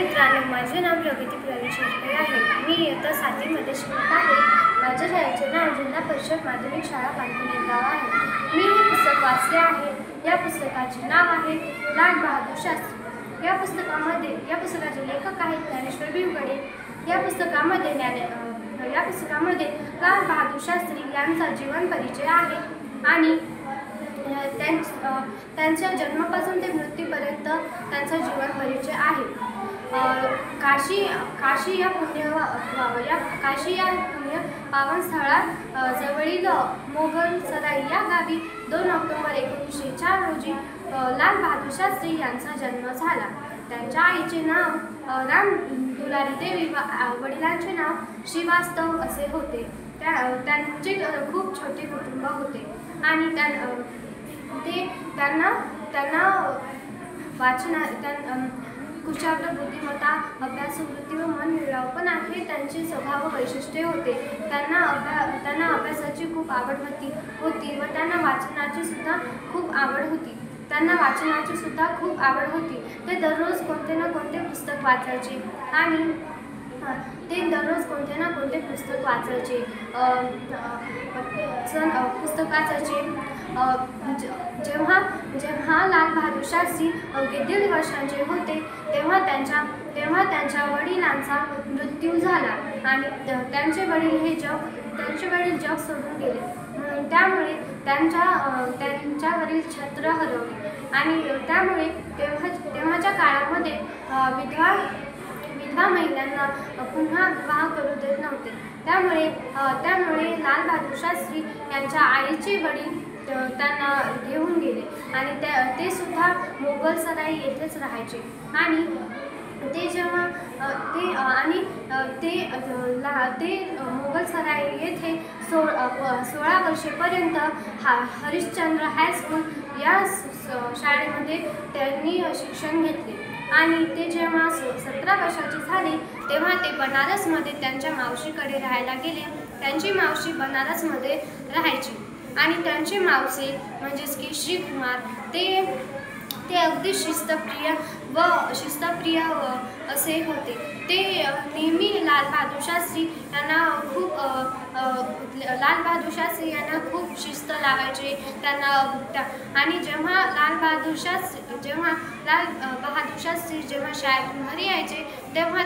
मित्रांनो, माझे नाव प्रगती प्रवीण आहे। मी इयत्ता 7वी मध्ये शिकत आहे। माझ्या शाळेचे नाव जिल्हा परिषद माध्यमिक शाळा पांढरपूर गाव आहे। मी हे पुस्तक वाचले आहे। या पुस्तकाचे नाव आहे लाल बहादूर शास्त्री। या पुस्तकाचे लेखक आहेत ज्ञानेश्वर भिवगडे। या पुस्तकामध्ये लाल बहादूर शास्त्री यांचा जीवन परिचय आहे आणि त्यांच्या जन्मापासून ते मृत्यूपर्यंत त्यांचा जीवन परिचय आहे। काशी या पुण्य पावन स्थळात जवळील मोगलसराई या गावी 2 ऑक्टोबर 1904 रोजी लाल बहादूर शास्त्री यांचा जन्म झाला। त्यांच्या आईचे नाव राम दुलारी देवी व वडिलांचे नाव श्रीवास्तव असे होते। त्यांचे खूप छोटे कुटुंब होते आणि त्यांना कुशाग्र बुद्धिमत्ता, अभ्यासवृत्ती व मन मिळाव पण आहे त्यांचे स्वभाव वैशिष्ट्ये होते। त्यांना अभ्यासाची खूप आवड होती व त्यांना वाचनाची सुद्धा खूप आवड होती। ते दररोज कोणते ना कोणते पुस्तक वाचायचे आणि जेव्हा लाल बहादूर शास्त्री अवघे 1.5 वर्षांचे होते तेव्हा त्यांच्या वडिलांचा मृत्यू झाला आणि त्यांचे वडील जग सोडून गेले। त्यामुळे त्यांच्यावरील छत्र हरवले आणि त्यामुळे तेव्हाच्या काळामध्ये विधवा महिलांना पुन्हा विवाह करू देत नव्हते। त्यामुळे लाल बहादूर शास्त्री यांच्या आईचे वडील त्यांना घेऊन गेले आणि ते सुद्धा मोगलसराई येथेच राहायचे आणि ते मोगलसराई येथे 16 वर्षेपर्यंत हरिश्चंद्र हायस्कूल या शाळेमध्ये त्यांनी शिक्षण घेतले आणि ते जेव्हा 17 वर्षाचे झाले तेव्हा ते बनारसमध्ये त्यांच्या मावशीकडे राहायला गेले। त्यांची मावशी बनारसमध्ये राहायची आणि त्यांचे मावसे म्हणजेच की श्रीकुमार ते अगदी शिस्तप्रिय असे होते। ते नेहमी लाल बहादूर शास्त्री यांना खूप शिस्त लावायचे आणि जेव्हा लाल बहादूर शास्त्री जेव्हा शाळेतून घरी यायचे तेव्हा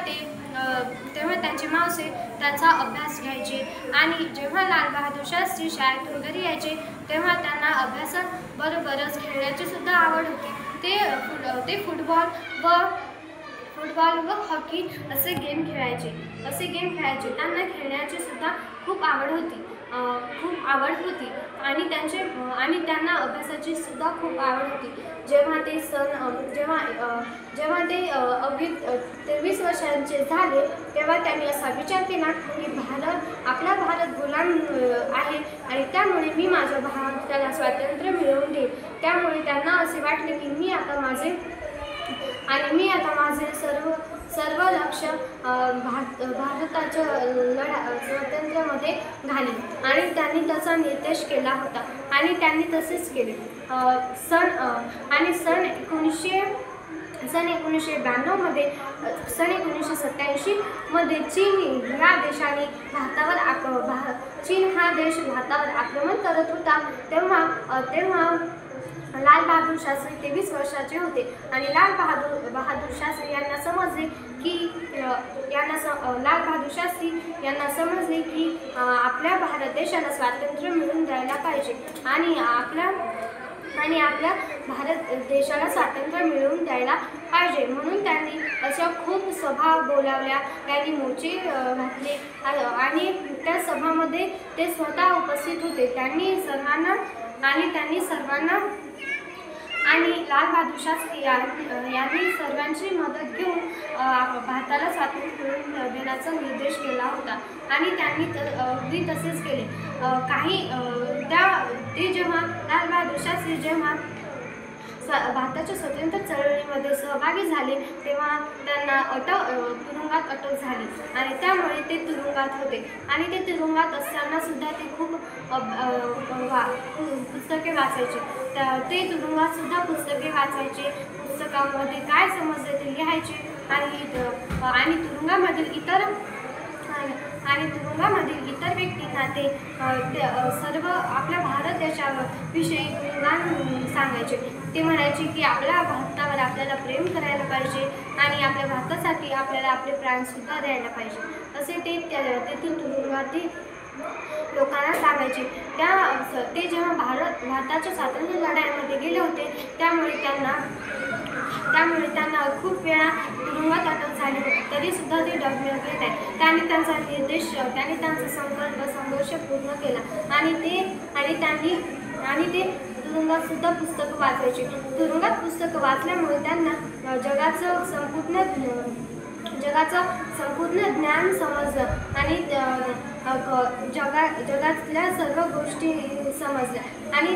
त्यांचे मावसे त्यांचा अभ्यास घ्यायचे आणि जेव्हा लाल बहादूर शास्त्री शाळेतून घरी यायचे तेव्हा त्यांना अभ्यासाबरोबरच खेळण्याची सुद्धा आवड होती। ते फुटबॉल व हॉकी असे गेम खेळायचे। त्यांना खेळण्याची सुद्धा खूप आवड होती आणि त्यांना अभ्यासाची सुद्धा खूप आवड होती। जेव्हा ते अगदी 23 वर्षांचे झाले तेव्हा त्यांनी असा विचार केला की आपला भारत गुलाम आहे आणि त्यामुळे मी माझ्या भारताला स्वातंत्र्य मिळवून देईन। त्यामुळे त्यांना असे वाटले की मी आता माझे सर्व लक्ष भारताच्या स्वातंत्र्यामध्ये घालीन आणि त्यांनी त्याचा निर्देश केला होता आणि त्यांनी तसेच केले। सन 1987 मध्ये चीन हा देश भारतावर आक्रमण करत होता। तेव्हा लाल बहादूर शास्त्री 23 वर्षाचे होते आणि लाल बहादूर शास्त्री यांना समजले की आपल्या भारत देशाला स्वातंत्र्य मिळवून द्यायला पाहिजे आणि आपल्या भारत देशाला स्वातंत्र्य मिळवून द्यायला पाहिजे। म्हणून त्यांनी अशा खूप सभा बोलावल्या, त्यांनी मोर्चे घातले आणि त्या सभामध्ये ते स्वतः उपस्थित होते। त्यांनी सर्वांना आणि लाल बहादूर शास्त्री यांनी सर्वांची मदत घेऊन भारताला स्वातंत्र्य मिळवून देण्याचा निर्देश केला होता आणि त्यांनी अगदी तसेच केले। जेव्हा लाल बहादूर शास्त्री भारताच्या स्वातंत्र्य चळवळीमध्ये सहभागी झाले तेव्हा त्यांना तुरुंगात अटक झाली आणि त्यामुळे ते तुरुंगात होते आणि ते तुरुंगात असताना सुद्धा ते खूप पुस्तके वाचायचे। ते तुरुंगात सुद्धा पुस्तके वाचायचे, पुस्तकामध्ये काय समजले ते लिहायचे आणि तुरुंगामधील इतर व्यक्तींना ते सर्व आपल्या भारत देशाविषयी गुणगान सांगायचे. ते म्हणायचे की आपल्या भारतावर आपल्याला प्रेम करायला पाहिजे आणि आपल्या भारतासाठी आपल्याला आपले प्राणसुद्धा द्यायला पाहिजे असे ते तेथील तुरुंगातील लोकांना सांगायचे. ते जेव्हा भारताच्या स्वातंत्र्य लढ्यामध्ये गेले होते त्यामुळे त्यांना खूप वेळा तुरुंगात अटक झाली होती, तरीसुद्धा ते डगमगले नाही. त्यांनी त्यांचा संघर्ष पूर्ण केला आणि ते तुरुंगात सुद्धा पुस्तकं वाचायचे. तुरुंगात पुस्तकं वाचल्यामुळे त्यांना जगाचं संपूर्ण ज्ञान समजलं आणि जगातल्या सर्व गोष्टी समजल्या. आणि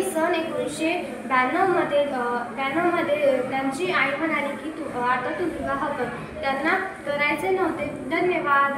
सन 1992 मध्ये त्यांची आई म्हणाली की आता तू विवाह कर. त्यांना करायचे नव्हते. धन्यवाद.